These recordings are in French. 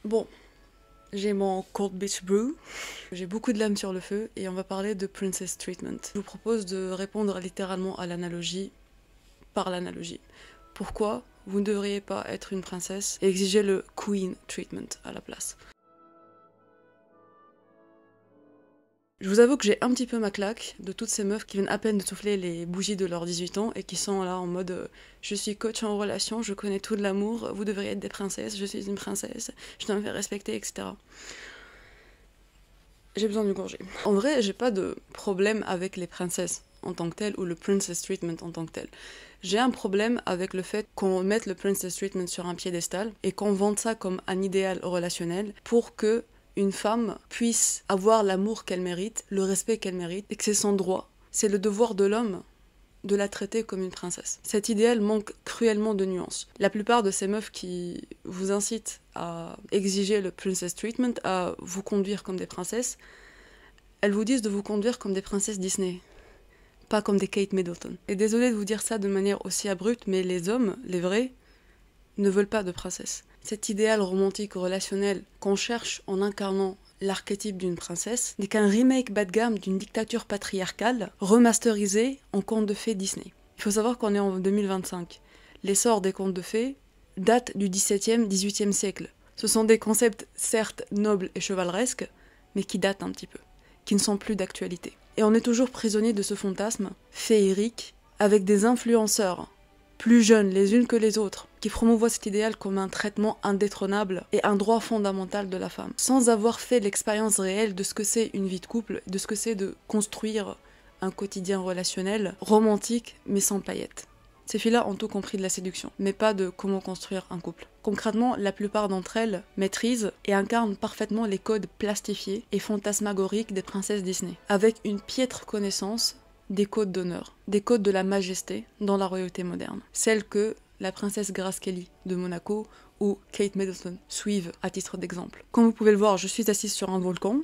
Bon, j'ai mon Cold Beach Brew, j'ai beaucoup de lames sur le feu et on va parler de Princess Treatment. Je vous propose de répondre littéralement à l'analogie par l'analogie. Pourquoi vous ne devriez pas être une princesse et exiger le Queen Treatment à la place? Je vous avoue que j'ai un petit peu ma claque de toutes ces meufs qui viennent à peine de souffler les bougies de leurs 18 ans et qui sont là en mode je suis coach en relation, je connais tout de l'amour, vous devriez être des princesses, je suis une princesse, je dois me faire respecter, etc. J'ai besoin d'une gorgée. En vrai, j'ai pas de problème avec les princesses en tant que telles ou le princess treatment en tant que tel. J'ai un problème avec le fait qu'on mette le princess treatment sur un piédestal et qu'on vende ça comme un idéal relationnel pour que une femme puisse avoir l'amour qu'elle mérite, le respect qu'elle mérite, et que c'est son droit. C'est le devoir de l'homme de la traiter comme une princesse. Cet idéal manque cruellement de nuances. La plupart de ces meufs qui vous incitent à exiger le princess treatment, à vous conduire comme des princesses, elles vous disent de vous conduire comme des princesses Disney, pas comme des Kate Middleton. Et désolé de vous dire ça de manière aussi abrupte, mais les hommes, les vrais, ne veulent pas de princesse. Cet idéal romantique relationnel qu'on cherche en incarnant l'archétype d'une princesse n'est qu'un remake bas de gamme d'une dictature patriarcale remasterisée en conte de fées Disney. Il faut savoir qu'on est en 2025. L'essor des contes de fées date du XVIIe, XVIIIe siècle. Ce sont des concepts certes nobles et chevaleresques, mais qui datent un petit peu, qui ne sont plus d'actualité. Et on est toujours prisonnier de ce fantasme féerique avec des influenceurs plus jeunes les unes que les autres, qui promouvoient cet idéal comme un traitement indétrônable et un droit fondamental de la femme, sans avoir fait l'expérience réelle de ce que c'est une vie de couple, de ce que c'est de construire un quotidien relationnel romantique mais sans paillettes. Ces filles-là ont tout compris de la séduction, mais pas de comment construire un couple. Concrètement, la plupart d'entre elles maîtrisent et incarnent parfaitement les codes plastifiés et fantasmagoriques des princesses Disney, avec une piètre connaissance des codes d'honneur, des codes de la majesté dans la royauté moderne. Celles que la princesse Grace Kelly de Monaco ou Kate Middleton suivent à titre d'exemple. Comme vous pouvez le voir, je suis assise sur un volcan.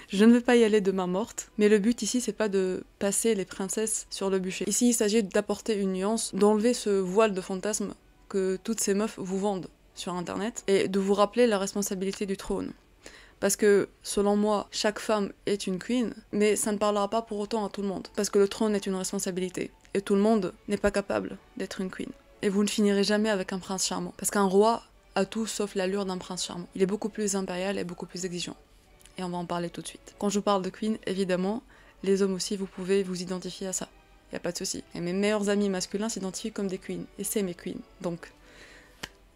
Je ne vais pas y aller de main morte, mais le but ici c'est pas de passer les princesses sur le bûcher. Ici il s'agit d'apporter une nuance, d'enlever ce voile de fantasme que toutes ces meufs vous vendent sur internet et de vous rappeler la responsabilité du trône. Parce que, selon moi, chaque femme est une queen, mais ça ne parlera pas pour autant à tout le monde. Parce que le trône est une responsabilité. Et tout le monde n'est pas capable d'être une queen. Et vous ne finirez jamais avec un prince charmant. Parce qu'un roi a tout sauf l'allure d'un prince charmant. Il est beaucoup plus impérial et beaucoup plus exigeant. Et on va en parler tout de suite. Quand je parle de queen, évidemment, les hommes aussi, vous pouvez vous identifier à ça. Y a pas de souci. Et mes meilleurs amis masculins s'identifient comme des queens. Et c'est mes queens. Donc,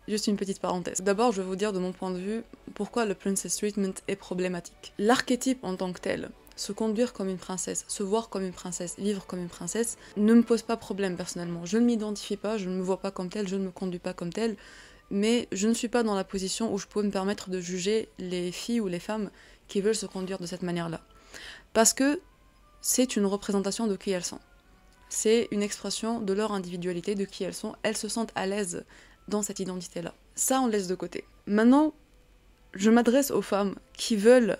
juste une petite parenthèse. D'abord, je vais vous dire de mon point de vue pourquoi le princess treatment est problématique. L'archétype en tant que tel, se conduire comme une princesse, se voir comme une princesse, vivre comme une princesse, ne me pose pas problème personnellement. Je ne m'identifie pas, je ne me vois pas comme telle, je ne me conduis pas comme telle, mais je ne suis pas dans la position où je peux me permettre de juger les filles ou les femmes qui veulent se conduire de cette manière-là. Parce que c'est une représentation de qui elles sont. C'est une expression de leur individualité, de qui elles sont. Elles se sentent à l'aise dans cette identité-là. Ça, on laisse de côté. Maintenant, je m'adresse aux femmes qui veulent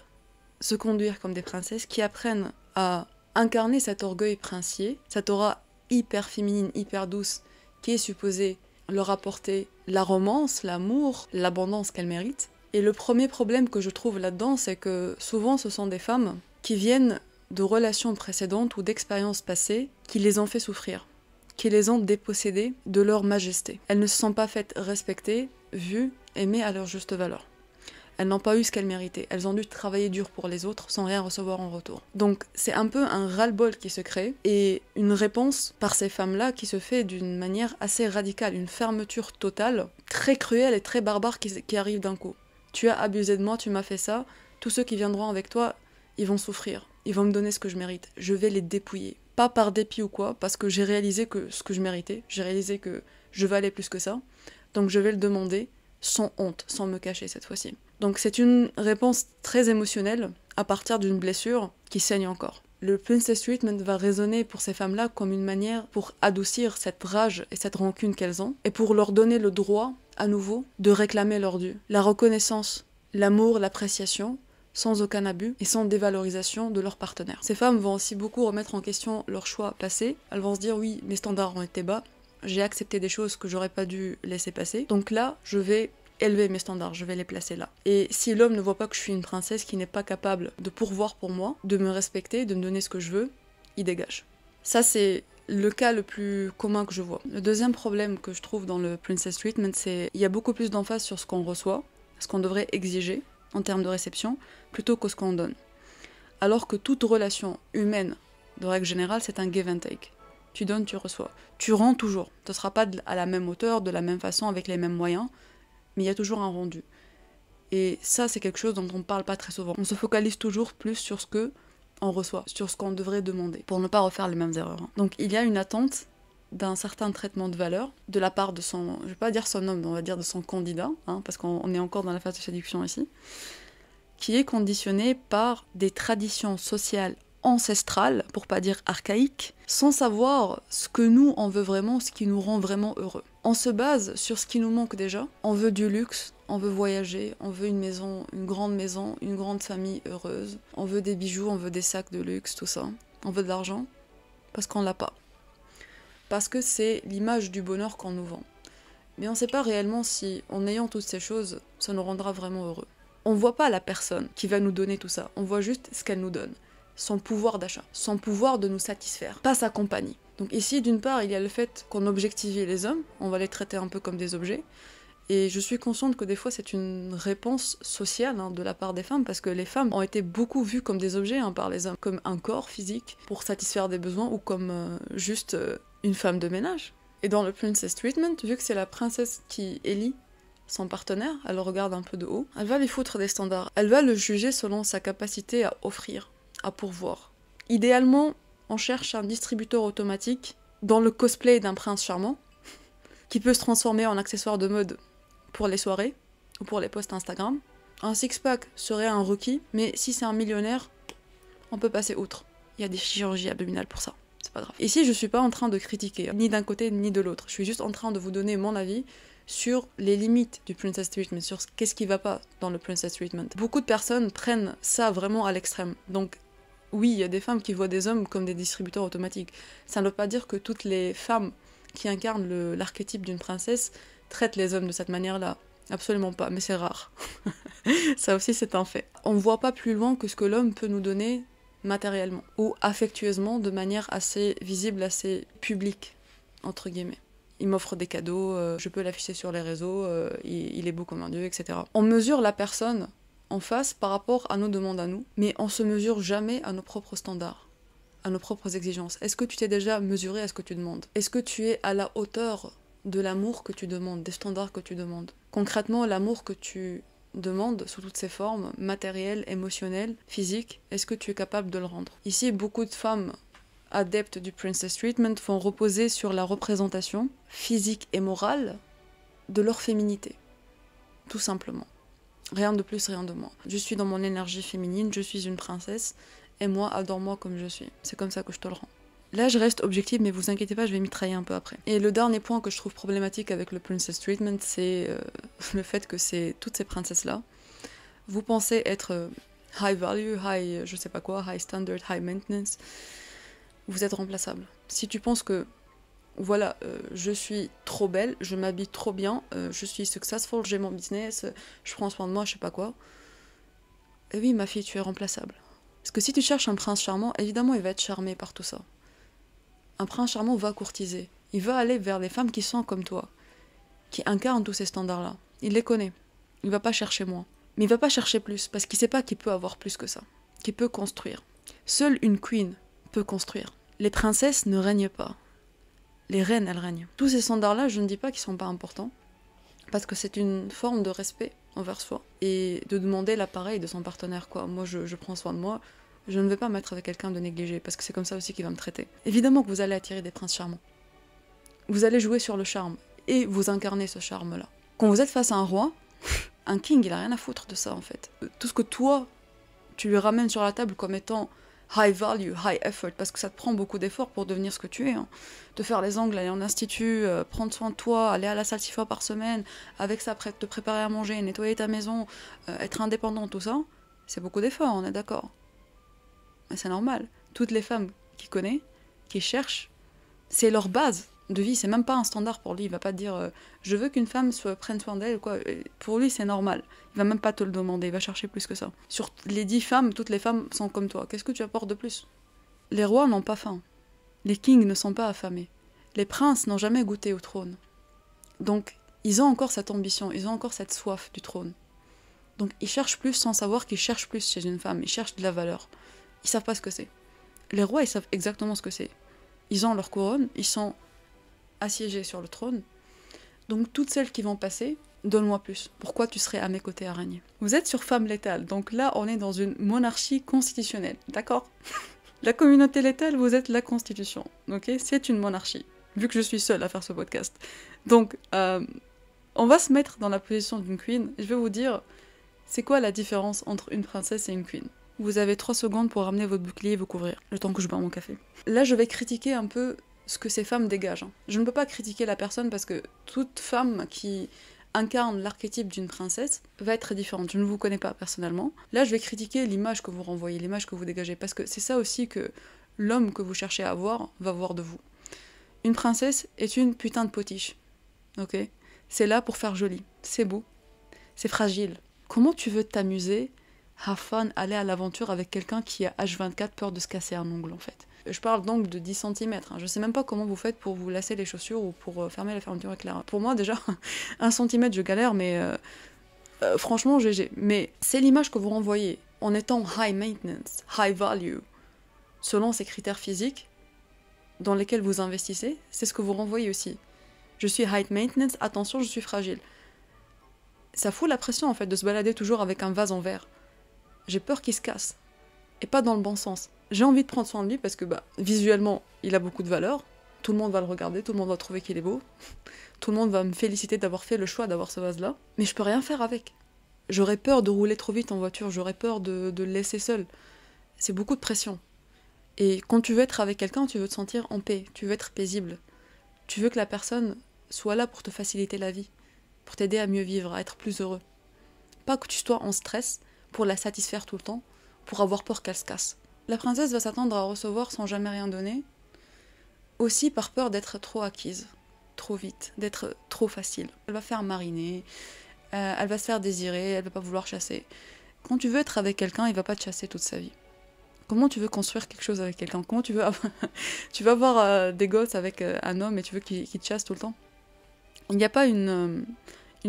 se conduire comme des princesses, qui apprennent à incarner cet orgueil princier, cette aura hyper féminine, hyper douce, qui est supposée leur apporter la romance, l'amour, l'abondance qu'elles méritent. Et le premier problème que je trouve là-dedans, c'est que souvent ce sont des femmes qui viennent de relations précédentes ou d'expériences passées qui les ont fait souffrir, qui les ont dépossédées de leur majesté. Elles ne se sont pas faites respecter, vues, aimées à leur juste valeur. Elles n'ont pas eu ce qu'elles méritaient. Elles ont dû travailler dur pour les autres sans rien recevoir en retour. Donc c'est un peu un ras-le-bol qui se crée et une réponse par ces femmes-là qui se fait d'une manière assez radicale, une fermeture totale, très cruelle et très barbare qui arrive d'un coup. Tu as abusé de moi, tu m'as fait ça, tous ceux qui viendront avec toi, ils vont souffrir. Ils vont me donner ce que je mérite. Je vais les dépouiller. Pas par dépit ou quoi, parce que j'ai réalisé que ce que je méritais, j'ai réalisé que je valais plus que ça, donc je vais le demander sans honte, sans me cacher cette fois-ci. Donc c'est une réponse très émotionnelle à partir d'une blessure qui saigne encore. Le princess treatment va résonner pour ces femmes-là comme une manière pour adoucir cette rage et cette rancune qu'elles ont, et pour leur donner le droit, à nouveau, de réclamer leur dû. La reconnaissance, l'amour, l'appréciation, sans aucun abus et sans dévalorisation de leur partenaire. Ces femmes vont aussi beaucoup remettre en question leur choix passé. Elles vont se dire oui, mes standards ont été bas, j'ai accepté des choses que j'aurais pas dû laisser passer, donc là, je vais élever mes standards, je vais les placer là. Et si l'homme ne voit pas que je suis une princesse qui n'est pas capable de pourvoir pour moi, de me respecter, de me donner ce que je veux, il dégage. Ça, c'est le cas le plus commun que je vois. Le deuxième problème que je trouve dans le princess treatment, c'est qu'il y a beaucoup plus d'emphase sur ce qu'on reçoit, ce qu'on devrait exiger en termes de réception, plutôt que ce qu'on donne. Alors que toute relation humaine, de règle générale, c'est un give and take. Tu donnes, tu reçois. Tu rends toujours. Ce ne sera pas à la même hauteur, de la même façon, avec les mêmes moyens, mais il y a toujours un rendu. Et ça, c'est quelque chose dont on ne parle pas très souvent. On se focalise toujours plus sur ce que on reçoit, sur ce qu'on devrait demander, pour ne pas refaire les mêmes erreurs. Donc il y a une attente d'un certain traitement de valeur de la part de son, je vais pas dire son homme, mais on va dire de son candidat, parce qu'on est encore dans la phase de séduction ici, qui est conditionné par des traditions sociales ancestrales, pour pas dire archaïques, sans savoir ce que nous on veut vraiment, ce qui nous rend vraiment heureux. On se base sur ce qui nous manque déjà. On veut du luxe, on veut voyager, on veut une maison, une grande famille heureuse. On veut des bijoux, on veut des sacs de luxe, tout ça. On veut de l'argent parce qu'on l'a pas. Parce que c'est l'image du bonheur qu'on nous vend. Mais on ne sait pas réellement si, en ayant toutes ces choses, ça nous rendra vraiment heureux. On ne voit pas la personne qui va nous donner tout ça. On voit juste ce qu'elle nous donne. Son pouvoir d'achat, son pouvoir de nous satisfaire, pas sa compagnie. Donc ici, d'une part, il y a le fait qu'on objectifie les hommes, on va les traiter un peu comme des objets, et je suis consciente que des fois c'est une réponse sociale de la part des femmes, parce que les femmes ont été beaucoup vues comme des objets par les hommes, comme un corps physique pour satisfaire des besoins, ou comme juste une femme de ménage. Et dans le princess treatment, vu que c'est la princesse qui élit son partenaire, elle le regarde un peu de haut, elle va lui foutre des standards, elle va le juger selon sa capacité à offrir, à pourvoir. Idéalement, on cherche un distributeur automatique dans le cosplay d'un prince charmant qui peut se transformer en accessoire de mode pour les soirées ou pour les posts Instagram. Un six-pack serait un requis, mais si c'est un millionnaire, on peut passer outre. Il y a des chirurgies abdominales pour ça, c'est pas grave. Ici, je suis pas en train de critiquer, ni d'un côté ni de l'autre. Je suis juste en train de vous donner mon avis sur les limites du princess treatment, sur qu'est-ce qui va pas dans le princess treatment. Beaucoup de personnes prennent ça vraiment à l'extrême. Donc oui, il y a des femmes qui voient des hommes comme des distributeurs automatiques. Ça ne veut pas dire que toutes les femmes qui incarnent l'archétype d'une princesse traitent les hommes de cette manière-là. Absolument pas, mais c'est rare. Ça aussi, c'est un fait. On ne voit pas plus loin que ce que l'homme peut nous donner matériellement ou affectueusement, de manière assez visible, assez publique, entre guillemets. Il m'offre des cadeaux, je peux l'afficher sur les réseaux, il est beau comme un dieu, etc. On mesure la personne en face par rapport à nos demandes à nous, mais on se mesure jamais à nos propres standards, à nos propres exigences. Est-ce que tu t'es déjà mesuré à ce que tu demandes? Est-ce que tu es à la hauteur de l'amour que tu demandes, des standards que tu demandes? Concrètement, l'amour que tu demandes sous toutes ses formes, matérielles, émotionnelles, physiques, est-ce que tu es capable de le rendre? Ici, beaucoup de femmes adeptes du princess treatment vont reposer sur la représentation physique et morale de leur féminité, tout simplement. Rien de plus, rien de moins. Je suis dans mon énergie féminine, je suis une princesse, et moi, adore-moi comme je suis. C'est comme ça que je te le rends. Là, je reste objective, mais vous inquiétez pas, je vais mitrailler un peu après. Et le dernier point que je trouve problématique avec le princess treatment, c'est le fait que c'est toutes ces princesses-là, vous pensez être high value, high je sais pas quoi, high standard, high maintenance, vous êtes remplaçable. Si tu penses que voilà, je suis trop belle, je m'habille trop bien, je suis successful, j'ai mon business, je prends soin de moi, je sais pas quoi. Et oui, ma fille, tu es remplaçable. Parce que si tu cherches un prince charmant, évidemment, il va être charmé par tout ça. Un prince charmant va courtiser. Il va aller vers les femmes qui sont comme toi, qui incarnent tous ces standards-là. Il les connaît. Il va pas chercher moins. Mais il va pas chercher plus, parce qu'il sait pas qu'il peut avoir plus que ça, qu'il peut construire. Seule une queen peut construire. Les princesses ne règnent pas. Les reines, elles règnent. Tous ces standards-là, je ne dis pas qu'ils sont pas importants, parce que c'est une forme de respect envers soi, et de demander l'appareil de son partenaire, quoi. Moi, je prends soin de moi, je ne vais pas mettre avec quelqu'un de négligé, parce que c'est comme ça aussi qu'il va me traiter. Évidemment que vous allez attirer des princes charmants. Vous allez jouer sur le charme, et vous incarnez ce charme-là. Quand vous êtes face à un roi, un king, il a rien à foutre de ça, en fait. Tout ce que toi, tu lui ramènes sur la table comme étant high value, high effort, parce que ça te prend beaucoup d'efforts pour devenir ce que tu es. Te faire les ongles, aller en institut, prendre soin de toi, aller à la salle 6 fois par semaine, avec ça, te préparer à manger, nettoyer ta maison, être indépendant, tout ça, c'est beaucoup d'efforts, on est d'accord. Mais c'est normal. Toutes les femmes qui connaissent, qui cherchent, c'est leur base. de vie, c'est même pas un standard pour lui, il va pas te dire je veux qu'une femme prenne soin d'elle, quoi. Pour lui, c'est normal. Il va même pas te le demander, il va chercher plus que ça. Sur les 10 femmes, toutes les femmes sont comme toi. Qu'est-ce que tu apportes de plus? Les rois n'ont pas faim. Les kings ne sont pas affamés. Les princes n'ont jamais goûté au trône. Donc, ils ont encore cette ambition, ils ont encore cette soif du trône. Donc, ils cherchent plus sans savoir qu'ils cherchent plus chez une femme, ils cherchent de la valeur. Ils savent pas ce que c'est. Les rois, ils savent exactement ce que c'est. Ils ont leur couronne, ils sont assiégés sur le trône. Donc, toutes celles qui vont passer, donne-moi plus. Pourquoi tu serais à mes côtés à régner? Vous êtes sur femme létale, donc là, on est dans une monarchie constitutionnelle, d'accord? La communauté létale, vous êtes la constitution, ok? C'est une monarchie, vu que je suis seule à faire ce podcast. Donc, on va se mettre dans la position d'une queen. Je vais vous dire, c'est quoi la différence entre une princesse et une queen? Vous avez 3 secondes pour ramener votre bouclier et vous couvrir, le temps que je bois mon café. Là, je vais critiquer un peu ce que ces femmes dégagent. Je ne peux pas critiquer la personne parce que toute femme qui incarne l'archétype d'une princesse va être différente. Je ne vous connais pas personnellement. Là, je vais critiquer l'image que vous renvoyez, l'image que vous dégagez, parce que c'est ça aussi que l'homme que vous cherchez à avoir va voir de vous. Une princesse est une putain de potiche, ok? C'est là pour faire joli, c'est beau, c'est fragile. Comment tu veux t'amuser, have fun, aller à l'aventure avec quelqu'un qui a H24 peur de se casser un ongle en fait? Je parle donc de 10 cm. Je sais même pas comment vous faites pour vous lasser les chaussures ou pour fermer la fermeture éclair. Pour moi déjà, 1 cm je galère, mais franchement GG. Mais c'est l'image que vous renvoyez. En étant high maintenance, high value, selon ces critères physiques dans lesquels vous investissez, c'est ce que vous renvoyez aussi. Je suis high maintenance, attention, je suis fragile. Ça fout la pression en fait de se balader toujours avec un vase en verre. J'ai peur qu'il se casse. Et pas dans le bon sens. J'ai envie de prendre soin de lui parce que visuellement, il a beaucoup de valeur. Tout le monde va le regarder, tout le monde va trouver qu'il est beau. Tout le monde va me féliciter d'avoir fait le choix d'avoir ce vase-là. Mais je peux rien faire avec. J'aurais peur de rouler trop vite en voiture, j'aurais peur de le laisser seul. C'est beaucoup de pression. Et quand tu veux être avec quelqu'un, tu veux te sentir en paix, tu veux être paisible. Tu veux que la personne soit là pour te faciliter la vie, pour t'aider à mieux vivre, à être plus heureux. Pas que tu sois en stress pour la satisfaire tout le temps, pour avoir peur qu'elle se casse. La princesse va s'attendre à recevoir sans jamais rien donner, aussi par peur d'être trop acquise, trop vite, d'être trop facile. Elle va faire mariner, elle va se faire désirer, elle va pas vouloir chasser. Quand tu veux être avec quelqu'un, il va pas te chasser toute sa vie. Comment tu veux construire quelque chose avec quelqu'un? Comment tu veux avoir, tu veux avoir des gosses avec un homme et tu veux qu'il te chasse tout le temps? Il n'y a pas une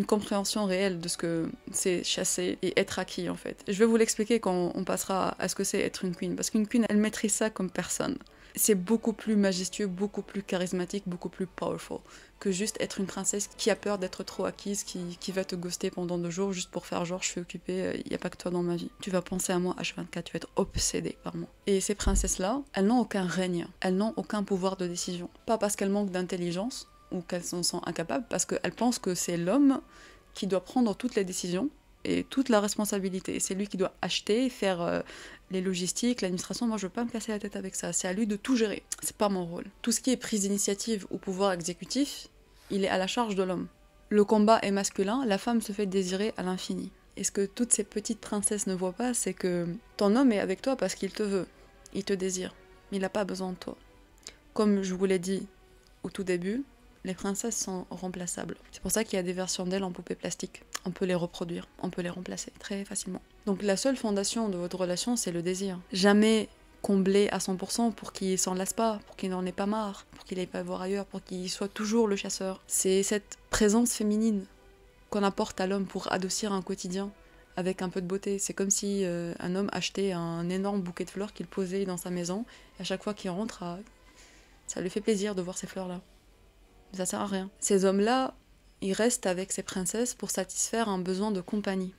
compréhension réelle de ce que c'est chasser et être acquis en fait. Je vais vous l'expliquer quand on passera à ce que c'est être une queen, parce qu'une queen, elle maîtrise ça comme personne. C'est beaucoup plus majestueux, beaucoup plus charismatique, beaucoup plus powerful que juste être une princesse qui a peur d'être trop acquise, qui va te ghoster pendant 2 jours juste pour faire genre je suis occupée, il n'y a pas que toi dans ma vie. Tu vas penser à moi H24, tu vas être obsédée par moi. Et ces princesses-là, elles n'ont aucun règne, elles n'ont aucun pouvoir de décision. Pas parce qu'elles manquent d'intelligence, ou qu'elles en sont incapables, parce qu'elles pensent que c'est l'homme qui doit prendre toutes les décisions et toute la responsabilité. C'est lui qui doit acheter, faire les logistiques, l'administration. Moi, je veux pas me casser la tête avec ça. C'est à lui de tout gérer. C'est pas mon rôle. Tout ce qui est prise d'initiative ou pouvoir exécutif, il est à la charge de l'homme. Le combat est masculin, la femme se fait désirer à l'infini. Et ce que toutes ces petites princesses ne voient pas, c'est que ton homme est avec toi parce qu'il te veut. Il te désire. Mais il n'a pas besoin de toi. Comme je vous l'ai dit au tout début, les princesses sont remplaçables. C'est pour ça qu'il y a des versions d'elles en poupée plastique. On peut les reproduire, on peut les remplacer très facilement. Donc la seule fondation de votre relation, c'est le désir. Jamais combler à 100% pour qu'il s'en lasse pas, pour qu'il n'en ait pas marre, pour qu'il n'aille pas voir ailleurs, pour qu'il soit toujours le chasseur. C'est cette présence féminine qu'on apporte à l'homme pour adoucir un quotidien avec un peu de beauté. C'est comme si un homme achetait un énorme bouquet de fleurs qu'il posait dans sa maison, et à chaque fois qu'il rentre, ça lui fait plaisir de voir ces fleurs-là. Ça sert à rien. Ces hommes-là, ils restent avec ces princesses pour satisfaire un besoin de compagnie.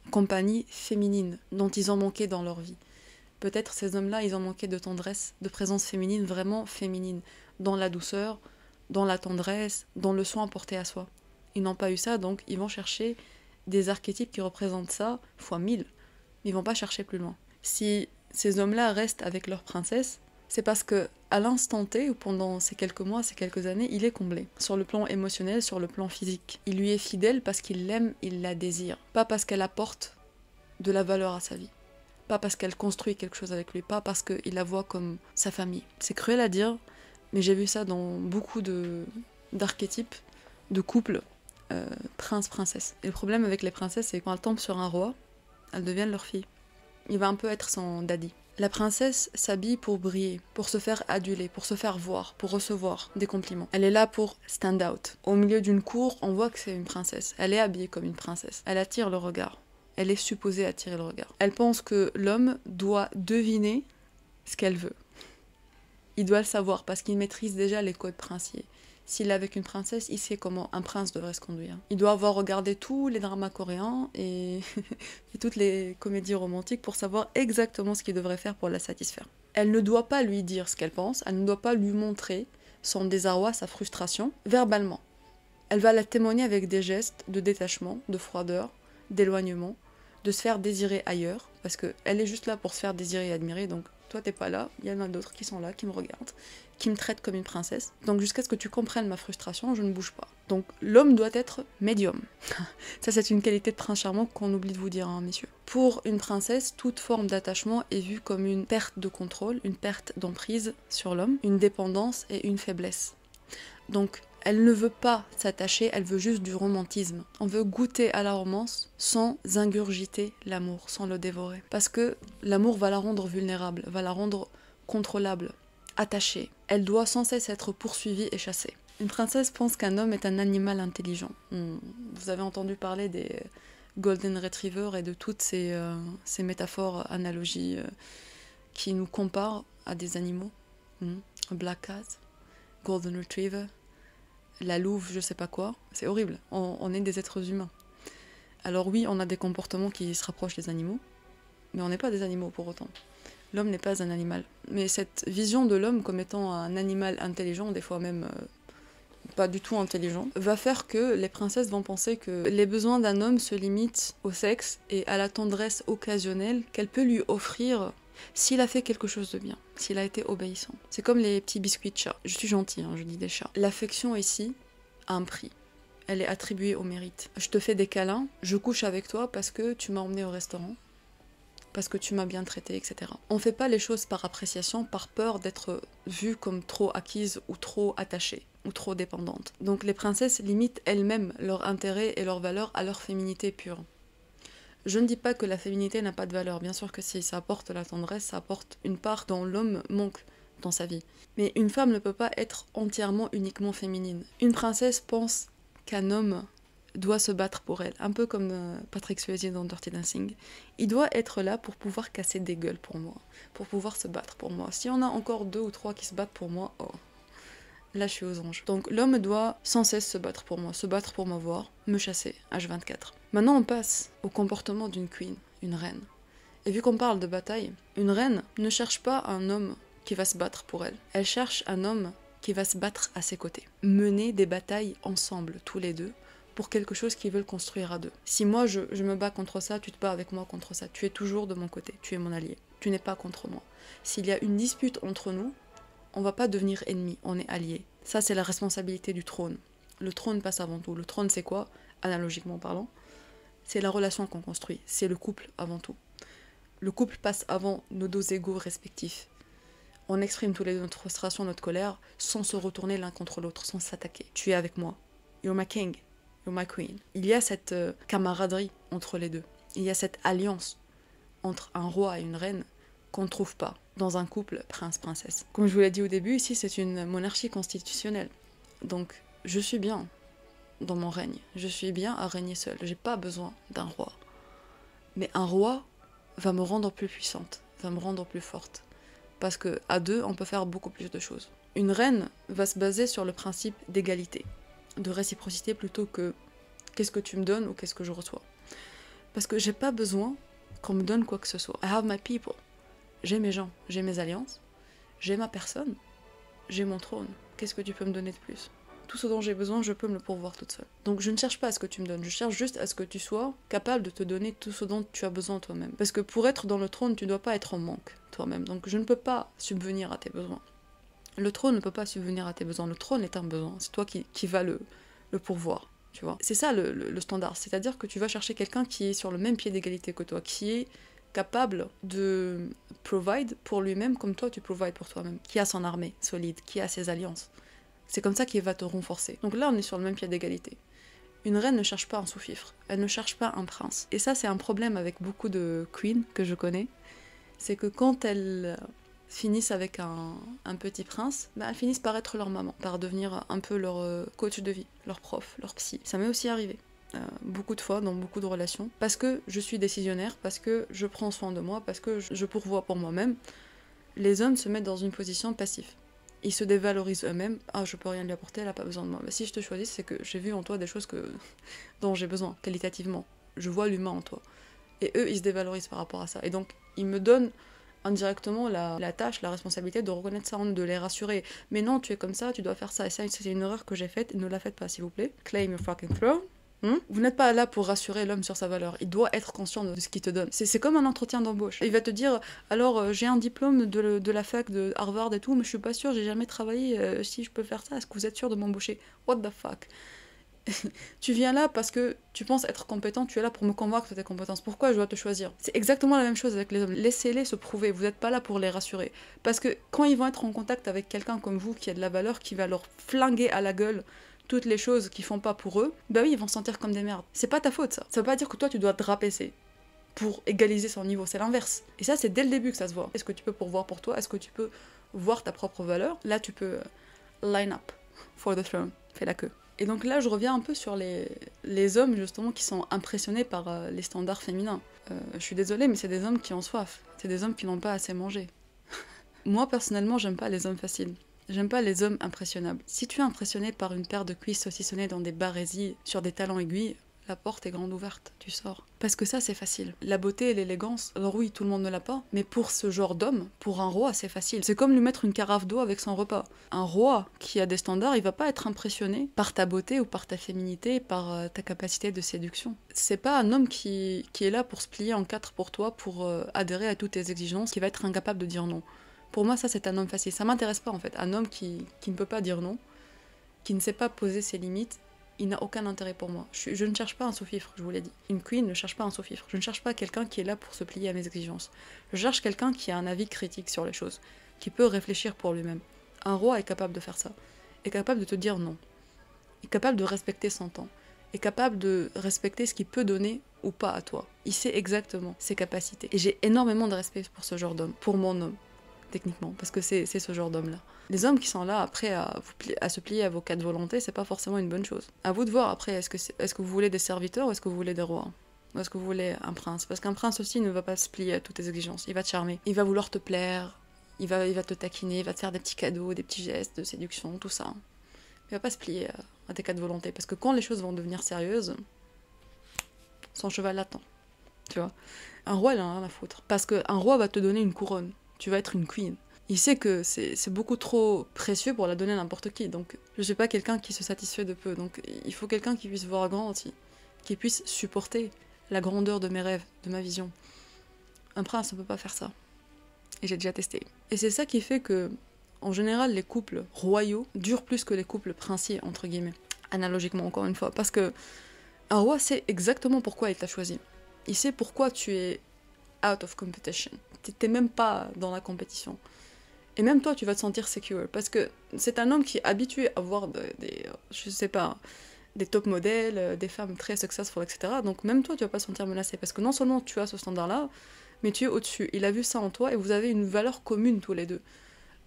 Compagnie féminine, dont ils ont manqué dans leur vie. Peut-être ces hommes-là, ils ont manqué de tendresse, de présence féminine, vraiment féminine, dans la douceur, dans la tendresse, dans le soin porté à soi. Ils n'ont pas eu ça, donc ils vont chercher des archétypes qui représentent ça fois 1000. Ils vont pas chercher plus loin. Si ces hommes-là restent avec leur princesse, c'est parce que à l'instant T, ou pendant ces quelques mois, ces quelques années, il est comblé. Sur le plan émotionnel, sur le plan physique. Il lui est fidèle parce qu'il l'aime, il la désire. Pas parce qu'elle apporte de la valeur à sa vie. Pas parce qu'elle construit quelque chose avec lui. Pas parce qu'il la voit comme sa famille. C'est cruel à dire, Mais j'ai vu ça dans beaucoup d'archétypes, de couples, prince-princesse. Et le problème avec les princesses, c'est que quand elles tombent sur un roi, elles deviennent leur fille. Il va un peu être son daddy. La princesse s'habille pour briller, pour se faire aduler, pour se faire voir, pour recevoir des compliments. Elle est là pour stand out. Au milieu d'une cour, on voit que c'est une princesse. Elle est habillée comme une princesse. Elle attire le regard. Elle est supposée attirer le regard. Elle pense que l'homme doit deviner ce qu'elle veut. Il doit le savoir parce qu'il maîtrise déjà les codes princiers. S'il est avec une princesse, il sait comment un prince devrait se conduire. Il doit avoir regardé tous les dramas coréens et toutes les comédies romantiques pour savoir exactement ce qu'il devrait faire pour la satisfaire. Elle ne doit pas lui dire ce qu'elle pense, elle ne doit pas lui montrer son désarroi, sa frustration, verbalement. Elle va la témoigner avec des gestes de détachement, de froideur, d'éloignement, de se faire désirer ailleurs, parce qu'elle est juste là pour se faire désirer et admirer, donc toi t'es pas là, il y en a d'autres qui sont là, qui me regardent, qui me traitent comme une princesse. Donc jusqu'à ce que tu comprennes ma frustration, je ne bouge pas. Donc l'homme doit être médium. Ça c'est une qualité de prince charmant qu'on oublie de vous dire, hein, messieurs. Pour une princesse, toute forme d'attachement est vue comme une perte de contrôle, une perte d'emprise sur l'homme, une dépendance et une faiblesse. Donc elle ne veut pas s'attacher, elle veut juste du romantisme. On veut goûter à la romance sans ingurgiter l'amour, sans le dévorer. Parce que l'amour va la rendre vulnérable, va la rendre contrôlable, attachée. Elle doit sans cesse être poursuivie et chassée. Une princesse pense qu'un homme est un animal intelligent. Vous avez entendu parler des Golden Retriever et de toutes ces métaphores, analogies qui nous comparent à des animaux. Black Cat, Golden Retriever, la louve, je sais pas quoi. C'est horrible. On est des êtres humains. Alors oui, on a des comportements qui se rapprochent des animaux, mais on n'est pas des animaux pour autant. L'homme n'est pas un animal. Mais cette vision de l'homme comme étant un animal intelligent, des fois même pas du tout intelligent, va faire que les princesses vont penser que les besoins d'un homme se limitent au sexe et à la tendresse occasionnelle qu'elle peut lui offrir s'il a fait quelque chose de bien, s'il a été obéissant. C'est comme les petits biscuits de chat. Je suis gentille, hein, je dis des chats. L'affection ici a un prix. Elle est attribuée au mérite. Je te fais des câlins, je couche avec toi parce que tu m'as emmené au restaurant, parce que tu m'as bien traité, etc. On ne fait pas les choses par appréciation, par peur d'être vue comme trop acquise ou trop attachée ou trop dépendante. Donc les princesses limitent elles-mêmes leur intérêt et leur valeur à leur féminité pure. Je ne dis pas que la féminité n'a pas de valeur, bien sûr que si, ça apporte la tendresse, ça apporte une part dont l'homme manque dans sa vie. Mais une femme ne peut pas être entièrement, uniquement féminine. Une princesse pense qu'un homme doit se battre pour elle, un peu comme Patrick Swayze dans Dirty Dancing. Il doit être là pour pouvoir casser des gueules pour moi, pour pouvoir se battre pour moi. Si on a encore 2 ou 3 qui se battent pour moi, oh, là je suis aux anges. Donc l'homme doit sans cesse se battre pour moi, se battre pour m'avoir, me chasser, H24. Maintenant on passe au comportement d'une queen, une reine. Et vu qu'on parle de bataille, une reine ne cherche pas un homme qui va se battre pour elle. Elle cherche un homme qui va se battre à ses côtés. Mener des batailles ensemble, tous les deux, pour quelque chose qu'ils veulent construire à deux. Si moi je me bats contre ça, tu te bats avec moi contre ça. Tu es toujours de mon côté, tu es mon allié. Tu n'es pas contre moi. S'il y a une dispute entre nous, on va pas devenir ennemis, on est alliés. Ça c'est la responsabilité du trône. Le trône passe avant tout. Le trône c'est quoi, analogiquement parlant? C'est la relation qu'on construit, c'est le couple avant tout. Le couple passe avant nos deux égos respectifs. On exprime tous les deux notre frustration, notre colère, sans se retourner l'un contre l'autre, sans s'attaquer. Tu es avec moi. You're my king. You're my queen. Il y a cette camaraderie entre les deux. Il y a cette alliance entre un roi et une reine qu'on ne trouve pas dans un couple prince-princesse. Comme je vous l'ai dit au début, ici c'est une monarchie constitutionnelle. Donc je suis bien dans mon règne. Je suis bien à régner seule. J'ai pas besoin d'un roi. Mais un roi va me rendre plus puissante, va me rendre plus forte. Parce que à deux, on peut faire beaucoup plus de choses. Une reine va se baser sur le principe d'égalité, de réciprocité plutôt que qu'est-ce que tu me donnes ou qu'est-ce que je reçois. Parce que j'ai pas besoin qu'on me donne quoi que ce soit. I have my people. J'ai mes gens, j'ai mes alliances, j'ai ma personne, j'ai mon trône. Qu'est-ce que tu peux me donner de plus ? Tout ce dont j'ai besoin, je peux me le pourvoir toute seule. Donc je ne cherche pas à ce que tu me donnes, je cherche juste à ce que tu sois capable de te donner tout ce dont tu as besoin toi-même. Parce que pour être dans le trône, tu ne dois pas être en manque toi-même. Donc je ne peux pas subvenir à tes besoins. Le trône ne peut pas subvenir à tes besoins. Le trône est un besoin. C'est toi qui vas le pourvoir. Tu vois. C'est ça le standard. C'est-à-dire que tu vas chercher quelqu'un qui est sur le même pied d'égalité que toi, qui est capable de provide pour lui-même comme toi tu provides pour toi-même, qui a son armée solide, qui a ses alliances. C'est comme ça qu'il va te renforcer. Donc là, on est sur le même pied d'égalité. Une reine ne cherche pas un sous-fifre, elle ne cherche pas un prince. Et ça, c'est un problème avec beaucoup de queens que je connais, c'est que quand elles finissent avec un petit prince, elles finissent par être leur maman, par devenir un peu leur coach de vie, leur prof, leur psy. Ça m'est aussi arrivé. Beaucoup de fois dans beaucoup de relations, parce que je suis décisionnaire, parce que je prends soin de moi, parce que je pourvois pour moi-même, les hommes se mettent dans une position passive. Ils se dévalorisent eux-mêmes. Ah, je peux rien lui apporter, elle a pas besoin de moi. Si je te choisis, c'est que j'ai vu en toi des choses dont j'ai besoin, qualitativement. Je vois l'humain en toi. Et eux, ils se dévalorisent par rapport à ça. Et donc, ils me donnent indirectement la tâche, la responsabilité de reconnaître ça, de les rassurer. Mais non, tu es comme ça, tu dois faire ça. Et ça, c'est une erreur que j'ai faite. Ne la faites pas, s'il vous plaît. Claim your fucking throne. Vous n'êtes pas là pour rassurer l'homme sur sa valeur. Il doit être conscient de ce qu'il te donne. C'est comme un entretien d'embauche. Il va te dire, alors j'ai un diplôme de la fac de Harvard et tout, mais je suis pas sûre, j'ai jamais travaillé, si je peux faire ça, est-ce que vous êtes sûr de m'embaucher? What the fuck? Tu viens là parce que tu penses être compétent, tu es là pour me convaincre de tes compétences. Pourquoi je dois te choisir? C'est exactement la même chose avec les hommes. Laissez-les se prouver, vous n'êtes pas là pour les rassurer. Parce que quand ils vont être en contact avec quelqu'un comme vous qui a de la valeur, qui va leur flinguer à la gueule toutes les choses qu'ils font pas pour eux, bah oui, ils vont se sentir comme des merdes. C'est pas ta faute, ça. Ça veut pas dire que toi, tu dois te rabaisser pour égaliser son niveau, c'est l'inverse. Et ça, c'est dès le début que ça se voit. Est-ce que tu peux pourvoir pour toi? Est-ce que tu peux voir ta propre valeur? Là, tu peux line up for the throne. Fais la queue. Et donc là, je reviens un peu sur les hommes, justement, qui sont impressionnés par les standards féminins. Je suis désolée, mais c'est des hommes qui ont soif. C'est des hommes qui n'ont pas assez mangé. Moi, personnellement, j'aime pas les hommes faciles. J'aime pas les hommes impressionnables. Si tu es impressionné par une paire de cuisses saucissonnées dans des barésies sur des talons aiguilles, la porte est grande ouverte, tu sors. Parce que ça, c'est facile. La beauté et l'élégance, alors oui, tout le monde ne l'a pas, mais pour ce genre d'homme, pour un roi, c'est facile. C'est comme lui mettre une carafe d'eau avec son repas. Un roi qui a des standards, il va pas être impressionné par ta beauté ou par ta féminité, par ta capacité de séduction. C'est pas un homme qui est là pour se plier en quatre pour toi, pour adhérer à toutes tes exigences, qui va être incapable de dire non. Pour moi, ça, c'est un homme facile. Ça m'intéresse pas, en fait. Un homme qui ne peut pas dire non, qui ne sait pas poser ses limites, il n'a aucun intérêt pour moi. Je ne cherche pas un sous-fifre, je vous l'ai dit. Une queen ne cherche pas un sous-fifre. Je ne cherche pas quelqu'un qui est là pour se plier à mes exigences. Je cherche quelqu'un qui a un avis critique sur les choses, qui peut réfléchir pour lui-même. Un roi est capable de faire ça. Est capable de te dire non. Est capable de respecter son temps. Est capable de respecter ce qu'il peut donner ou pas à toi. Il sait exactement ses capacités. Et j'ai énormément de respect pour ce genre d'homme, pour mon homme. Techniquement, parce que c'est ce genre d'homme-là. Les hommes qui sont là après à se plier à vos quatre volontés, c'est pas forcément une bonne chose. À vous de voir après, est-ce que vous voulez des serviteurs ou est-ce que vous voulez des rois? Ou est-ce que vous voulez un prince? Parce qu'un prince aussi ne va pas se plier à toutes tes exigences, il va te charmer, il va vouloir te plaire, il va te taquiner, il va te faire des petits cadeaux, des petits gestes de séduction, tout ça. Il va pas se plier à tes quatre volontés, parce que quand les choses vont devenir sérieuses, son cheval l'attend, tu vois. Un roi, il en a rien à foutre, parce qu'un roi va te donner une couronne. Tu vas être une queen. Il sait que c'est beaucoup trop précieux pour la donner à n'importe qui, donc je suis pas quelqu'un qui se satisfait de peu, donc il faut quelqu'un qui puisse voir grand aussi, qui puisse supporter la grandeur de mes rêves, de ma vision. Un prince ne peut pas faire ça, et j'ai déjà testé. Et c'est ça qui fait que, en général, les couples royaux durent plus que les couples princiers, entre guillemets, analogiquement encore une fois, parce que un roi sait exactement pourquoi il t'a choisi. Il sait pourquoi tu es out of competition. T'es même pas dans la compétition. Et même toi, tu vas te sentir secure. Parce que c'est un homme qui est habitué à voir je sais pas, des top modèles, des femmes très successful, etc. Donc même toi, tu vas pas te sentir menacé. Parce que non seulement tu as ce standard-là, mais tu es au-dessus. Il a vu ça en toi et vous avez une valeur commune tous les deux.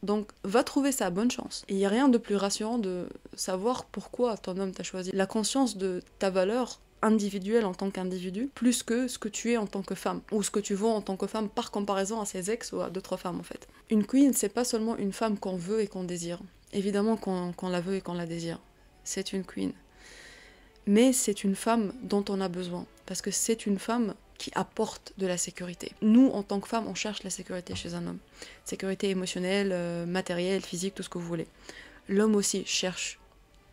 Donc va trouver ça, bonne chance. Il n'y a rien de plus rassurant de savoir pourquoi ton homme t'a choisi. La conscience de ta valeur individuelle en tant qu'individu, plus que ce que tu es en tant que femme, ou ce que tu vaux en tant que femme par comparaison à ses ex ou à d'autres femmes en fait. Une queen, c'est pas seulement une femme qu'on veut et qu'on désire. Évidemment qu'on la veut et qu'on la désire. C'est une queen. Mais c'est une femme dont on a besoin, parce que c'est une femme qui apporte de la sécurité. Nous, en tant que femmes, on cherche la sécurité chez un homme. Sécurité émotionnelle, matérielle, physique, tout ce que vous voulez. L'homme aussi cherche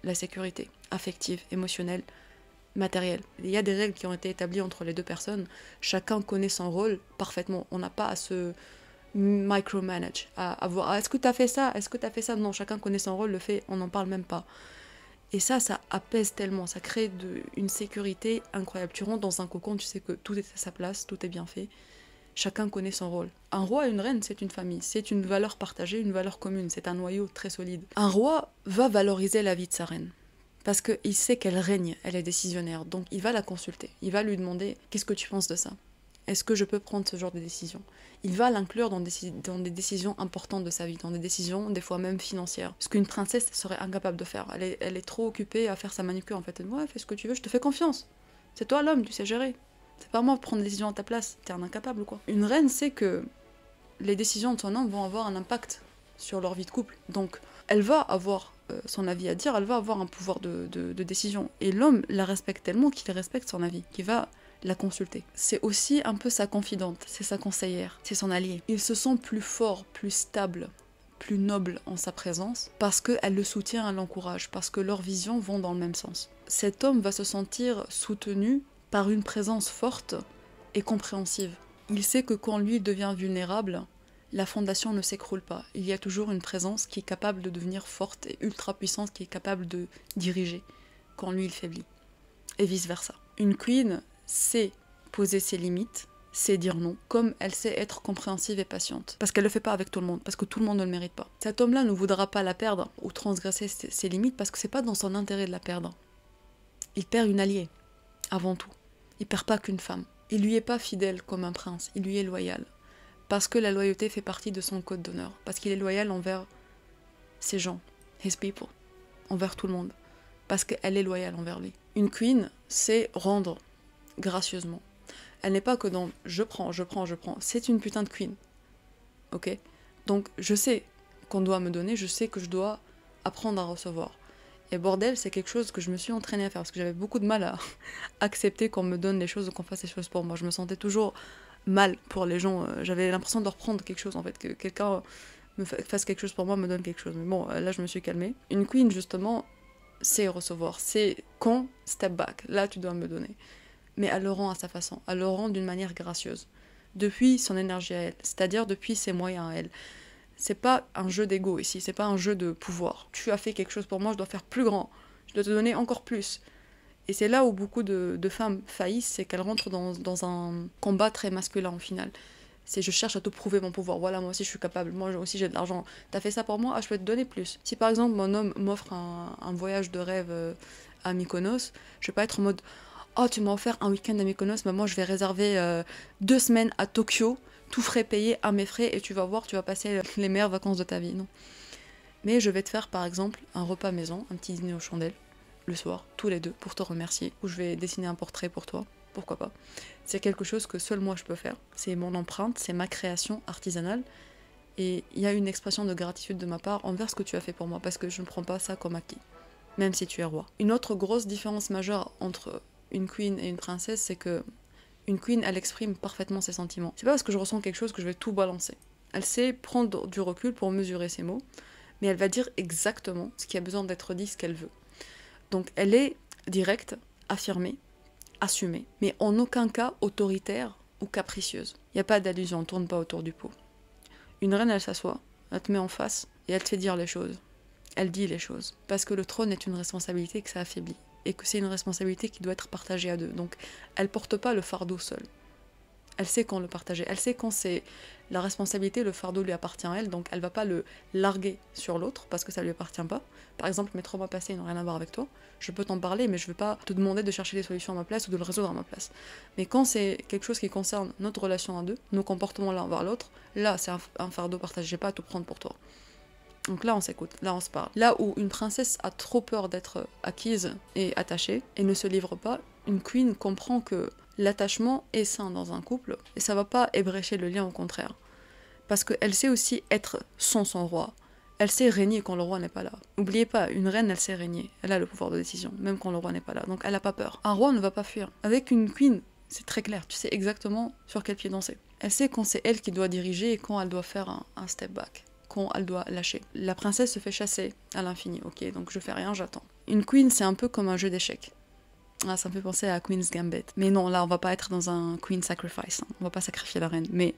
la sécurité affective, émotionnelle, matérielle. Il y a des règles qui ont été établies entre les deux personnes. Chacun connaît son rôle parfaitement. On n'a pas à se micromanage, à voir est-ce que tu as fait ça, est-ce que tu as fait ça. Non, chacun connaît son rôle, le fait, on n'en parle même pas. Et ça apaise tellement, ça crée une sécurité incroyable. Tu rentres dans un cocon, tu sais que tout est à sa place, tout est bien fait. Chacun connaît son rôle. Un roi et une reine, c'est une famille, c'est une valeur partagée, une valeur commune, c'est un noyau très solide. Un roi va valoriser la vie de sa reine. Parce qu'il sait qu'elle règne, elle est décisionnaire, donc il va la consulter. Il va lui demander « Qu'est-ce que tu penses de ça ? Est-ce que je peux prendre ce genre de décision ?» Il va l'inclure dans des décisions importantes de sa vie, dans des décisions des fois même financières. Ce qu'une princesse serait incapable de faire. Elle est trop occupée à faire sa manucure en fait. « Ouais, fais ce que tu veux, je te fais confiance. C'est toi l'homme, tu sais gérer. C'est pas moi de prendre des décisions à ta place, t'es un incapable ou quoi ?» Une reine sait que les décisions de son homme vont avoir un impact sur leur vie de couple. Donc elle va avoir son avis à dire, elle va avoir un pouvoir de décision. Et l'homme la respecte tellement qu'il respecte son avis, qu'il va la consulter. C'est aussi un peu sa confidente, c'est sa conseillère, c'est son allié. Il se sent plus fort, plus stable, plus noble en sa présence, parce qu'elle le soutient, elle l'encourage, parce que leurs visions vont dans le même sens. Cet homme va se sentir soutenu par une présence forte et compréhensive. Il sait que quand lui devient vulnérable, la fondation ne s'écroule pas. Il y a toujours une présence qui est capable de devenir forte et ultra puissante, qui est capable de diriger quand lui il faiblit. Et vice-versa. Une queen sait poser ses limites, sait dire non, comme elle sait être compréhensive et patiente. Parce qu'elle ne le fait pas avec tout le monde, parce que tout le monde ne le mérite pas. Cet homme-là ne voudra pas la perdre ou transgresser ses limites parce que c'est pas dans son intérêt de la perdre. Il perd une alliée, avant tout. Il perd pas qu'une femme. Il lui est pas fidèle comme un prince, il lui est loyal. Parce que la loyauté fait partie de son code d'honneur. Parce qu'il est loyal envers ses gens, his people, envers tout le monde. Parce qu'elle est loyale envers lui. Une queen sait rendre gracieusement. Elle n'est pas que dans je prends. C'est une putain de queen. Ok ? Donc je sais qu'on doit me donner, je sais que je dois apprendre à recevoir. Et bordel, c'est quelque chose que je me suis entraînée à faire parce que j'avais beaucoup de mal à accepter qu'on me donne les choses ou qu'on fasse les choses pour moi. Je me sentais toujours mal pour les gens. J'avais l'impression de leur prendre quelque chose en fait, que quelqu'un me fasse quelque chose pour moi, me donne quelque chose. Mais bon, là je me suis calmée. Une queen justement sait recevoir, c'est quand step back, là tu dois me donner. Mais elle le rend à sa façon, elle le rend d'une manière gracieuse. Depuis son énergie à elle, c'est-à-dire depuis ses moyens à elle. C'est pas un jeu d'ego ici, c'est pas un jeu de pouvoir. Tu as fait quelque chose pour moi, je dois faire plus grand, je dois te donner encore plus. Et c'est là où beaucoup de femmes faillissent, c'est qu'elles rentrent dans un combat très masculin au final. C'est je cherche à te prouver mon pouvoir, voilà, moi aussi je suis capable, moi aussi j'ai de l'argent. T'as fait ça pour moi, ah, je peux te donner plus. Si par exemple mon homme m'offre un voyage de rêve à Mykonos, je vais pas être en mode oh tu m'as offert un week-end à Mykonos, mais moi je vais réserver 2 semaines à Tokyo, tout frais payé à mes frais et tu vas voir, tu vas passer les meilleures vacances de ta vie, non. Mais je vais te faire par exemple un repas maison, un petit dîner aux chandelles, le soir, tous les deux, pour te remercier, où je vais dessiner un portrait pour toi, pourquoi pas. C'est quelque chose que seul moi je peux faire, c'est mon empreinte, c'est ma création artisanale, et il y a une expression de gratitude de ma part envers ce que tu as fait pour moi, parce que je ne prends pas ça comme acquis, même si tu es roi. Une autre grosse différence majeure entre une queen et une princesse, c'est que une queen, elle exprime parfaitement ses sentiments. C'est pas parce que je ressens quelque chose que je vais tout balancer. Elle sait prendre du recul pour mesurer ses mots, mais elle va dire exactement ce qui a besoin d'être dit, ce qu'elle veut. Donc elle est directe, affirmée, assumée, mais en aucun cas autoritaire ou capricieuse. Il n'y a pas d'allusion, on ne tourne pas autour du pot. Une reine, elle s'assoit, elle te met en face et elle te fait dire les choses. Elle dit les choses. Parce que le trône est une responsabilité que ça affaiblit. Et que c'est une responsabilité qui doit être partagée à deux. Donc elle porte pas le fardeau seule. Elle sait quand le partager. Elle sait quand c'est la responsabilité, le fardeau lui appartient à elle, donc elle va pas le larguer sur l'autre parce que ça lui appartient pas. Par exemple, mes traumas passés n'ont rien à voir avec toi. Je peux t'en parler, mais je vais pas te demander de chercher des solutions à ma place ou de le résoudre à ma place. Mais quand c'est quelque chose qui concerne notre relation à deux, nos comportements l'un envers l'autre, là c'est un fardeau partagé. J'ai pas à tout prendre pour toi. Donc là on s'écoute, là on se parle. Là où une princesse a trop peur d'être acquise et attachée et ne se livre pas, une queen comprend que l'attachement est sain dans un couple et ça va pas ébrécher le lien, au contraire. Parce qu'elle sait aussi être sans son roi. Elle sait régner quand le roi n'est pas là. N'oubliez pas, une reine elle sait régner, elle a le pouvoir de décision, même quand le roi n'est pas là, donc elle a pas peur. Un roi ne va pas fuir. Avec une queen, c'est très clair, tu sais exactement sur quel pied danser. Elle sait quand c'est elle qui doit diriger et quand elle doit faire un step back. Quand elle doit lâcher. La princesse se fait chasser à l'infini, ok, donc je fais rien, j'attends. Une queen, c'est un peu comme un jeu d'échecs. Ah, ça me fait penser à Queen's Gambit. Mais non, là, on va pas être dans un Queen Sacrifice, hein. On va pas sacrifier la reine. Mais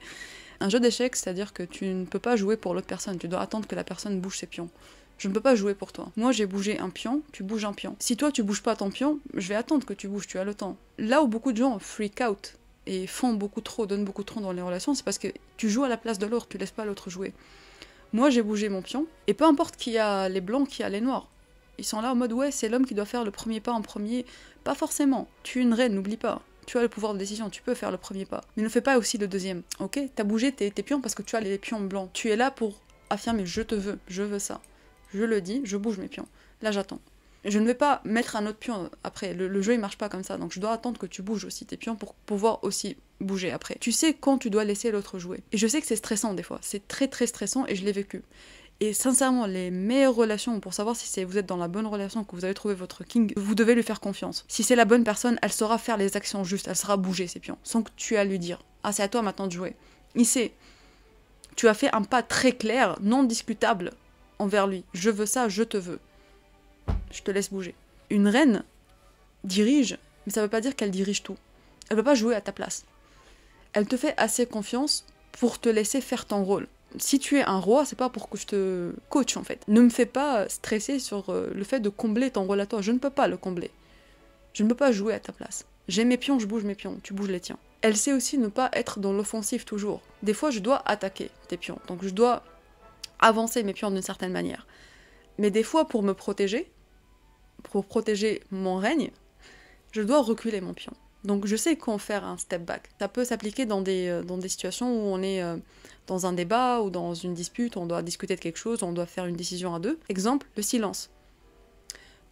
un jeu d'échecs, c'est-à-dire que tu ne peux pas jouer pour l'autre personne, tu dois attendre que la personne bouge ses pions. Je ne peux pas jouer pour toi. Moi, j'ai bougé un pion, tu bouges un pion. Si toi, tu bouges pas ton pion, je vais attendre que tu bouges, tu as le temps. Là où beaucoup de gens freak out et font beaucoup trop, donnent beaucoup trop dans les relations, c'est parce que tu joues à la place de l'autre, tu laisses pas l'autre jouer. Moi, j'ai bougé mon pion, et peu importe qui a les blancs, qui a les noirs. Ils sont là en mode, ouais, c'est l'homme qui doit faire le premier pas en premier. Pas forcément. Tu es une reine, n'oublie pas. Tu as le pouvoir de décision, tu peux faire le premier pas. Mais ne fais pas aussi le deuxième, ok? T'as bougé tes pions parce que tu as les pions blancs. Tu es là pour affirmer, je te veux, je veux ça. Je le dis, je bouge mes pions. Là, j'attends. Je ne vais pas mettre un autre pion après. Le jeu, il marche pas comme ça. Donc, je dois attendre que tu bouges aussi tes pions pour pouvoir aussi bouger après. Tu sais quand tu dois laisser l'autre jouer. Et je sais que c'est stressant des fois. C'est très très stressant et je l'ai vécu. Et sincèrement, les meilleures relations, pour savoir si vous êtes dans la bonne relation, que vous avez trouvé votre king, vous devez lui faire confiance. Si c'est la bonne personne, elle saura faire les actions justes, elle saura bouger ses pions, sans que tu aies à lui dire « Ah, c'est à toi maintenant de jouer ». Il sait. Tu as fait un pas très clair, non discutable, envers lui. Je veux ça, je te veux. Je te laisse bouger. Une reine dirige, mais ça veut pas dire qu'elle dirige tout. Elle peut pas jouer à ta place. Elle te fait assez confiance pour te laisser faire ton rôle. Si tu es un roi, c'est pas pour que je te coach en fait. Ne me fais pas stresser sur le fait de combler ton rôle à toi. Je ne peux pas le combler. Je ne peux pas jouer à ta place. J'ai mes pions, je bouge mes pions, tu bouges les tiens. Elle sait aussi ne pas être dans l'offensif toujours. Des fois, je dois attaquer tes pions. Donc je dois avancer mes pions d'une certaine manière. Mais des fois, pour me protéger, pour protéger mon règne, je dois reculer mon pion. Donc je sais quand faire un step back. Ça peut s'appliquer dans des situations où on est dans un débat ou dans une dispute, on doit discuter de quelque chose, on doit faire une décision à deux. Exemple, le silence.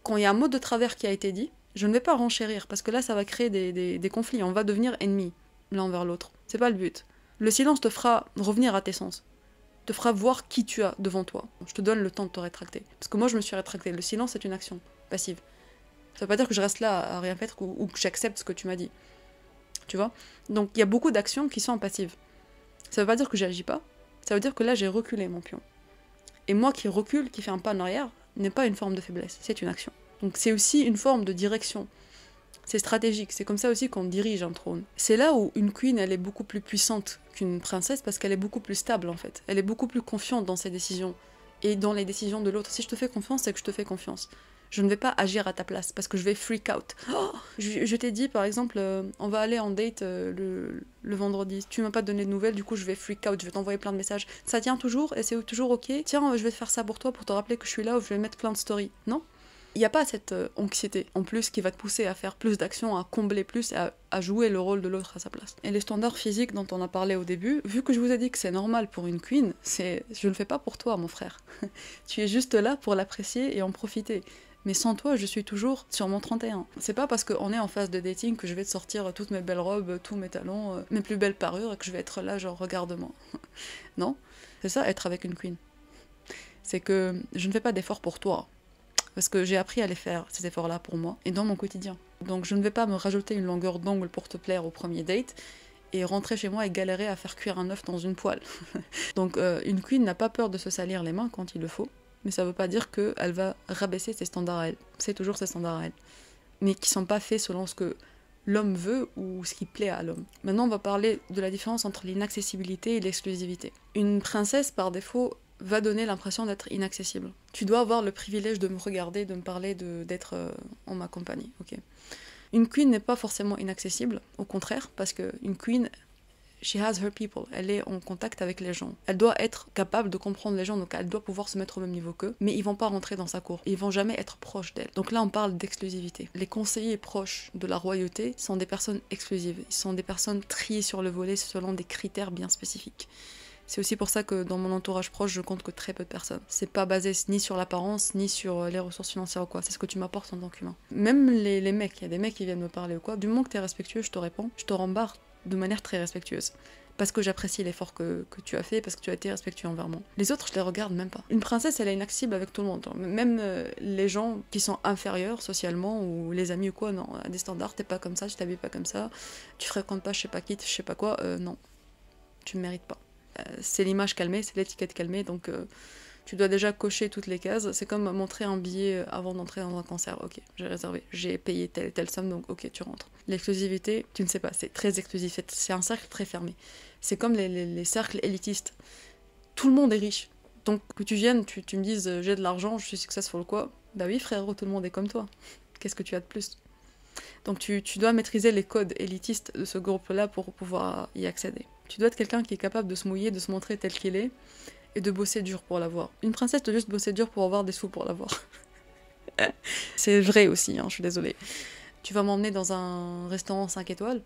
Quand il y a un mot de travers qui a été dit, je ne vais pas renchérir parce que là ça va créer des conflits, on va devenir ennemis l'un envers l'autre. C'est pas le but. Le silence te fera revenir à tes sens, te fera voir qui tu as devant toi. Je te donne le temps de te rétracter. Parce que moi je me suis rétractée. Le silence c'est une action passive. Ça veut pas dire que je reste là à rien faire ou que j'accepte ce que tu m'as dit. Tu vois? Donc il y a beaucoup d'actions qui sont passives. Ça veut pas dire que j'agis pas. Ça veut dire que là j'ai reculé mon pion. Et moi qui recule, qui fait un pas en arrière, n'est pas une forme de faiblesse, c'est une action. Donc c'est aussi une forme de direction. C'est stratégique, c'est comme ça aussi qu'on dirige un trône. C'est là où une queen, elle est beaucoup plus puissante qu'une princesse parce qu'elle est beaucoup plus stable en fait. Elle est beaucoup plus confiante dans ses décisions et dans les décisions de l'autre. Si je te fais confiance, c'est que je te fais confiance. Je ne vais pas agir à ta place parce que je vais freak out. Oh, je t'ai dit par exemple, on va aller en date le vendredi. Tu m'as pas donné de nouvelles, du coup je vais freak out, je vais t'envoyer plein de messages. Ça tient toujours et c'est toujours ok. Tiens, je vais faire ça pour toi pour te rappeler que je suis là ou je vais mettre plein de stories. Non? Il n'y a pas cette anxiété en plus qui va te pousser à faire plus d'actions, à combler plus, à jouer le rôle de l'autre à sa place. Et les standards physiques dont on a parlé au début, vu que je vous ai dit que c'est normal pour une queen, je ne le fais pas pour toi mon frère. Tu es juste là pour l'apprécier et en profiter. Mais sans toi, je suis toujours sur mon 31. C'est pas parce qu'on est en phase de dating que je vais te sortir toutes mes belles robes, tous mes talons, mes plus belles parures et que je vais être là genre regarde-moi. Non, c'est ça être avec une queen. C'est que je ne fais pas d'efforts pour toi. Parce que j'ai appris à les faire, ces efforts-là pour moi, et dans mon quotidien. Donc je ne vais pas me rajouter une longueur d'ongle pour te plaire au premier date, et rentrer chez moi et galérer à faire cuire un œuf dans une poêle. Donc une queen n'a pas peur de se salir les mains quand il le faut, mais ça veut pas dire qu'elle va rabaisser ses standards à elle. C'est toujours ses standards à elle. Mais qui sont pas faits selon ce que l'homme veut ou ce qui plaît à l'homme. Maintenant on va parler de la différence entre l'inaccessibilité et l'exclusivité. Une princesse par défaut va donner l'impression d'être inaccessible. Tu dois avoir le privilège de me regarder, de me parler, d'être en ma compagnie. Okay. Une queen n'est pas forcément inaccessible, au contraire, parce qu'une queen, she has her people, elle est en contact avec les gens. Elle doit être capable de comprendre les gens, donc elle doit pouvoir se mettre au même niveau qu'eux, mais ils vont pas rentrer dans sa cour, ils vont jamais être proches d'elle. Donc là on parle d'exclusivité. Les conseillers proches de la royauté sont des personnes exclusives, ils sont des personnes triées sur le volet selon des critères bien spécifiques. C'est aussi pour ça que dans mon entourage proche, je compte que très peu de personnes. C'est pas basé ni sur l'apparence, ni sur les ressources financières ou quoi. C'est ce que tu m'apportes en tant qu'humain. Même les mecs, il y a des mecs qui viennent me parler ou quoi. Du moment que t'es respectueux, je te réponds. Je te rembarre de manière très respectueuse. Parce que j'apprécie l'effort que tu as fait, parce que tu as été respectueux envers moi. Les autres, je les regarde même pas. Une princesse, elle est inaccessible avec tout le monde. Même les gens qui sont inférieurs socialement, ou les amis ou quoi, non. À des standards, t'es pas comme ça, tu t'habilles pas comme ça, tu fréquentes pas je sais pas qui, je sais pas quoi, non. Tu ne mérites pas. C'est l'image qu'elle met, c'est l'étiquette qu'elle met, donc tu dois déjà cocher toutes les cases. C'est comme montrer un billet avant d'entrer dans un concert. Ok, j'ai réservé, j'ai payé telle et telle somme, donc ok, tu rentres. L'exclusivité, tu ne sais pas, c'est très exclusif, c'est un cercle très fermé. C'est comme les cercles élitistes. Tout le monde est riche. Donc que tu viennes, tu me dises j'ai de l'argent, je suis successful quoi. Bah oui frérot, tout le monde est comme toi. Qu'est-ce que tu as de plus? Donc tu dois maîtriser les codes élitistes de ce groupe-là pour pouvoir y accéder. Tu dois être quelqu'un qui est capable de se mouiller, de se montrer tel qu'il est, et de bosser dur pour l'avoir. Une princesse doit juste bosser dur pour avoir des sous pour l'avoir. C'est vrai aussi, hein, je suis désolée. Tu vas m'emmener dans un restaurant 5 étoiles,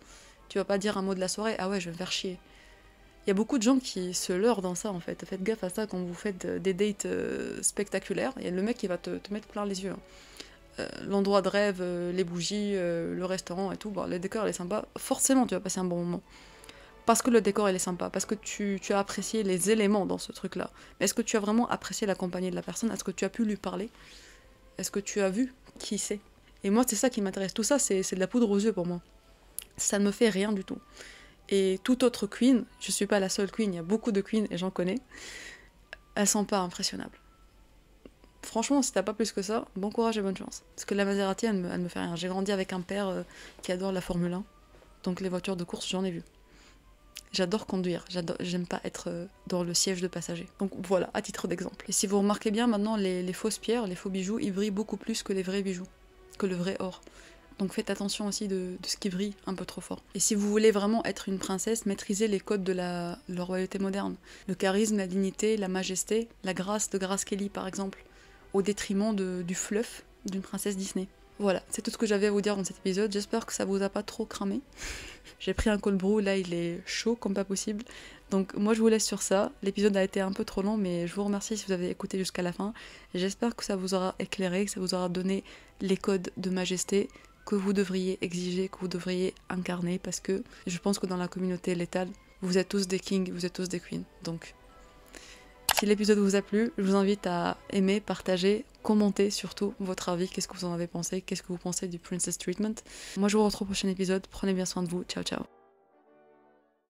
tu vas pas dire un mot de la soirée, ah ouais, je vais me faire chier. Il y a beaucoup de gens qui se leurrent dans ça en fait. Faites gaffe à ça quand vous faites des dates spectaculaires. Il y a le mec qui va te mettre plein les yeux, hein. L'endroit de rêve, les bougies, le restaurant et tout, bon, le décor il est sympa. Forcément, tu vas passer un bon moment. Parce que le décor il est sympa, parce que tu as apprécié les éléments dans ce truc-là. Mais est-ce que tu as vraiment apprécié la compagnie de la personne? Est-ce que tu as pu lui parler? Est-ce que tu as vu qui c'est? Et moi, c'est ça qui m'intéresse. Tout ça, c'est de la poudre aux yeux pour moi. Ça ne me fait rien du tout. Et toute autre queen, je suis pas la seule queen, il y a beaucoup de queens et j'en connais, elles sont pas impressionnables. Franchement, si t'as pas plus que ça, bon courage et bonne chance. Parce que la Maserati, elle me fait rien. J'ai grandi avec un père qui adore la Formule 1, donc les voitures de course, j'en ai vu. J'adore conduire, j'aime pas être dans le siège de passager. Donc voilà, à titre d'exemple. Et si vous remarquez bien, maintenant, les fausses pierres, les faux bijoux, ils brillent beaucoup plus que les vrais bijoux, que le vrai or. Donc faites attention aussi de ce qui brille un peu trop fort. Et si vous voulez vraiment être une princesse, maîtrisez les codes de la royauté moderne. Le charisme, la dignité, la majesté, la grâce de Grace Kelly par exemple, au détriment du fluff d'une princesse Disney. Voilà, c'est tout ce que j'avais à vous dire dans cet épisode. J'espère que ça vous a pas trop cramé. J'ai pris un cold brew, là il est chaud comme pas possible. Donc moi je vous laisse sur ça. L'épisode a été un peu trop long, mais je vous remercie si vous avez écouté jusqu'à la fin. J'espère que ça vous aura éclairé, que ça vous aura donné les codes de majesté que vous devriez exiger, que vous devriez incarner, parce que je pense que dans la communauté létale, vous êtes tous des kings, vous êtes tous des queens. Donc, si l'épisode vous a plu, je vous invite à aimer, partager, commenter surtout votre avis, qu'est-ce que vous en avez pensé, qu'est-ce que vous pensez du Princess Treatment. Moi je vous retrouve au prochain épisode, prenez bien soin de vous, ciao ciao.